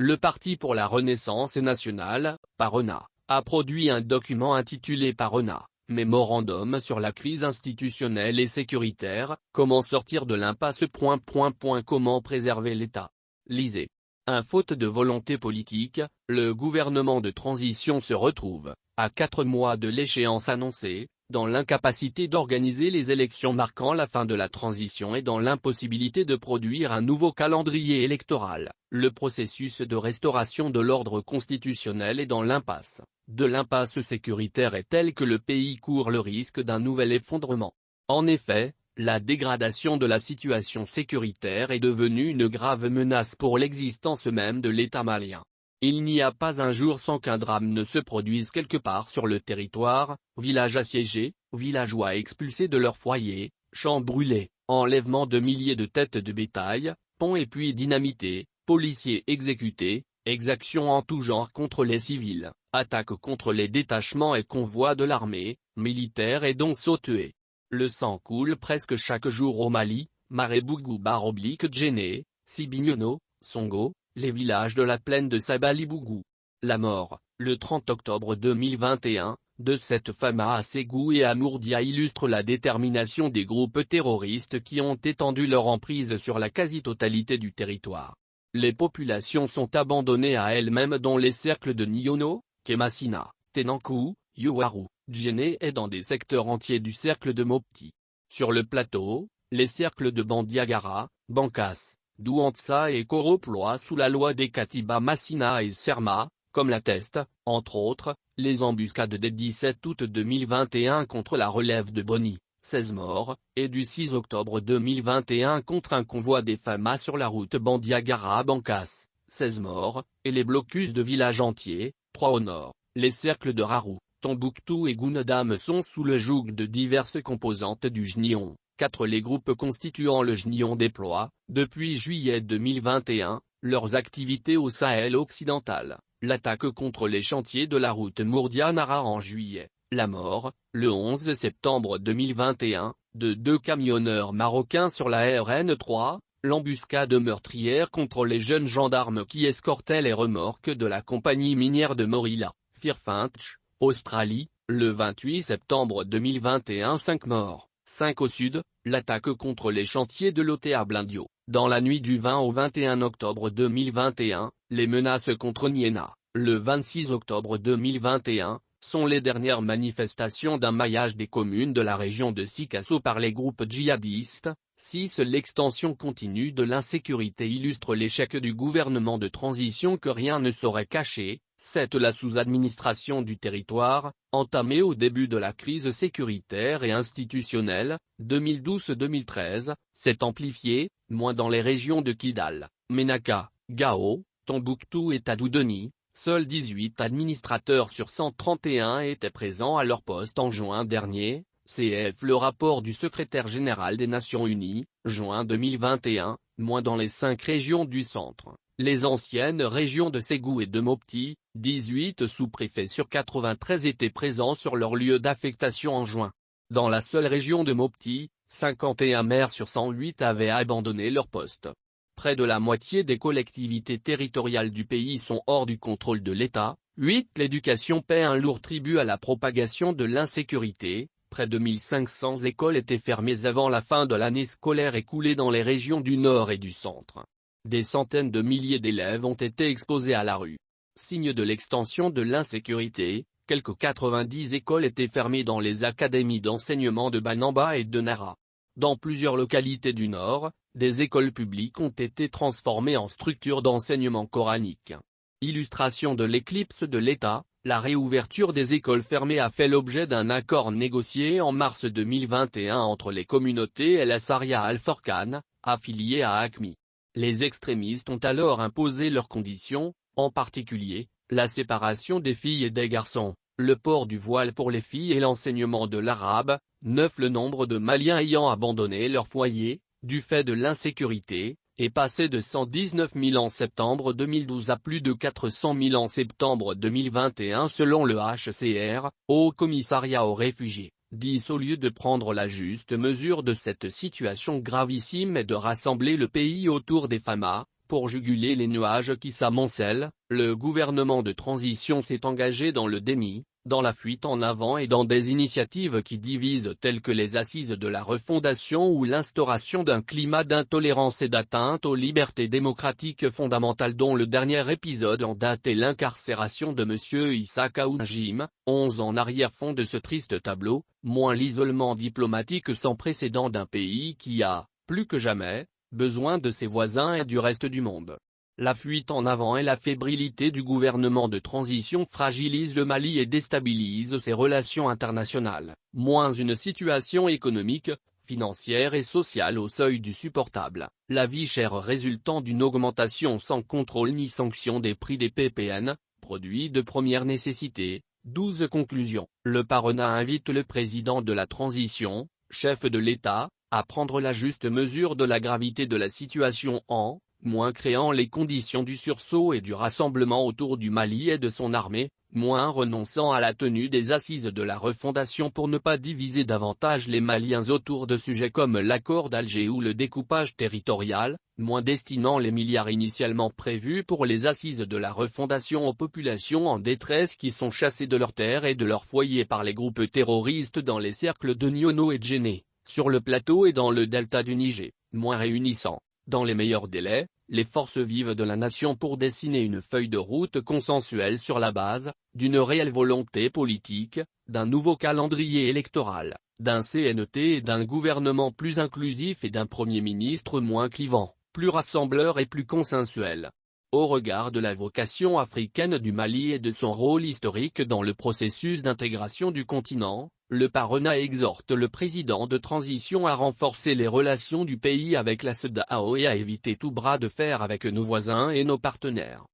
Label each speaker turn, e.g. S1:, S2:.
S1: Le Parti pour la Renaissance nationale, PARENA, a produit un document intitulé PARENA, Mémorandum sur la crise institutionnelle et sécuritaire, comment sortir de l'impasse. Comment préserver l'État. Lisez. Faute de volonté politique, le gouvernement de transition se retrouve, à 4 mois de l'échéance annoncée, dans l'incapacité d'organiser les élections marquant la fin de la transition et dans l'impossibilité de produire un nouveau calendrier électoral. Le processus de restauration de l'ordre constitutionnel est dans l'impasse. De l'impasse sécuritaire est telle que le pays court le risque d'un nouvel effondrement. En effet, la dégradation de la situation sécuritaire est devenue une grave menace pour l'existence même de l'État malien. Il n'y a pas un jour sans qu'un drame ne se produise quelque part sur le territoire, villages assiégés, villageois expulsés de leur foyer, champs brûlés, enlèvement de milliers de têtes de bétail, ponts et puits dynamités, policiers exécutés, exactions en tout genre contre les civils, attaques contre les détachements et convois de l'armée, militaires et dont tués. Le sang coule presque chaque jour au Mali, Marebougou/Djenné, Sibignono, Songo, les villages de la plaine de Sabali-Bougou. La mort, le 30 octobre 2021, de cette Fama à Ségou et à Mourdia illustre la détermination des groupes terroristes qui ont étendu leur emprise sur la quasi-totalité du territoire. Les populations sont abandonnées à elles-mêmes dans les cercles de Niono, Kémassina, Tenankou, Yowaru, Djenné et dans des secteurs entiers du cercle de Mopti. Sur le plateau, les cercles de Bandiagara, Bankas, Douantsa et Koro ploient sous la loi des Katiba Massina et Serma, comme l'attestent, entre autres, les embuscades des 17 août 2021 contre la relève de Boni, 16 morts, et du 6 octobre 2021 contre un convoi des Famas sur la route Bandiagara-Bankas, 16 morts, et les blocus de villages entiers, 3 au nord. Les cercles de Rarou, Tombouctou et Gounodam sont sous le joug de diverses composantes du JNION. 4 Les groupes constituant le JNION déploient, depuis juillet 2021, leurs activités au Sahel occidental. L'attaque contre les chantiers de la route Mourdia-Nara en juillet. La mort, le 11 septembre 2021, de 2 camionneurs marocains sur la RN3, l'embuscade meurtrière contre les jeunes gendarmes qui escortaient les remorques de la compagnie minière de Morila, Fairfinch, Australie, le 28 septembre 2021 5 morts, 5 au sud, l'attaque contre les chantiers de l'OTA Blindio. Dans la nuit du 20 au 21 octobre 2021, les menaces contre Niena, le 26 octobre 2021, sont les dernières manifestations d'un maillage des communes de la région de Sikasso par les groupes djihadistes. 6 L'extension continue de l'insécurité illustre l'échec du gouvernement de transition que rien ne saurait cacher. 7 La sous-administration du territoire, entamée au début de la crise sécuritaire et institutionnelle, 2012-2013, s'est amplifiée, moins dans les régions de Kidal, Ménaka, Gao, Tombouctou et Tadoudeni. Seuls 18 administrateurs sur 131 étaient présents à leur poste en juin dernier, cf. le rapport du secrétaire général des Nations Unies, juin 2021, moins dans les 5 régions du centre. Les anciennes régions de Ségou et de Mopti, 18 sous-préfets sur 93 étaient présents sur leur lieu d'affectation en juin. Dans la seule région de Mopti, 51 maires sur 108 avaient abandonné leur poste. Près de la moitié des collectivités territoriales du pays sont hors du contrôle de l'État. 8 L'éducation paie un lourd tribut à la propagation de l'insécurité. Près de 1500 écoles étaient fermées avant la fin de l'année scolaire écoulée dans les régions du Nord et du Centre. Des centaines de milliers d'élèves ont été exposés à la rue. Signe de l'extension de l'insécurité, quelques 90 écoles étaient fermées dans les académies d'enseignement de Banamba et de Nara. Dans plusieurs localités du Nord, des écoles publiques ont été transformées en structures d'enseignement coranique. Illustration de l'éclipse de l'État, la réouverture des écoles fermées a fait l'objet d'un accord négocié en mars 2021 entre les communautés El Assaria Al-Forkan, affiliées à ACMI. Les extrémistes ont alors imposé leurs conditions, en particulier, la séparation des filles et des garçons, le port du voile pour les filles et l'enseignement de l'arabe. 9 Le nombre de Maliens ayant abandonné leur foyer, du fait de l'insécurité, est passé de 119 000 en septembre 2012 à plus de 400 000 en septembre 2021 selon le HCR, Haut Commissariat aux réfugiés. 10 Au lieu de prendre la juste mesure de cette situation gravissime et de rassembler le pays autour des Famas, Pour juguler les nuages qui s'amoncellent, le gouvernement de transition s'est engagé dans le déni, dans la fuite en avant et dans des initiatives qui divisent telles que les assises de la refondation ou l'instauration d'un climat d'intolérance et d'atteinte aux libertés démocratiques fondamentales dont le dernier épisode en date est l'incarcération de M. Issa Kaounjim, 11 en arrière-fond de ce triste tableau, moins l'isolement diplomatique sans précédent d'un pays qui a, plus que jamais, besoin de ses voisins et du reste du monde. La fuite en avant et la fébrilité du gouvernement de transition fragilisent le Mali et déstabilisent ses relations internationales, moins une situation économique, financière et sociale au seuil du supportable, la vie chère résultant d'une augmentation sans contrôle ni sanction des prix des PPN, produits de première nécessité. 12 conclusions. Le Parena invite le président de la transition, chef de l'État, à prendre la juste mesure de la gravité de la situation en, moins créant les conditions du sursaut et du rassemblement autour du Mali et de son armée, moins renonçant à la tenue des assises de la refondation pour ne pas diviser davantage les Maliens autour de sujets comme l'accord d'Alger ou le découpage territorial, moins destinant les milliards initialement prévus pour les assises de la refondation aux populations en détresse qui sont chassées de leurs terres et de leurs foyers par les groupes terroristes dans les cercles de Niono et Djenné, sur le plateau et dans le delta du Niger, moins réunissant, dans les meilleurs délais, les forces vives de la nation pour dessiner une feuille de route consensuelle sur la base d'une réelle volonté politique, d'un nouveau calendrier électoral, d'un CNT et d'un gouvernement plus inclusif et d'un Premier ministre moins clivant, plus rassembleur et plus consensuel. Au regard de la vocation africaine du Mali et de son rôle historique dans le processus d'intégration du continent, le Parena exhorte le président de transition à renforcer les relations du pays avec la CEDEAO et à éviter tout bras de fer avec nos voisins et nos partenaires.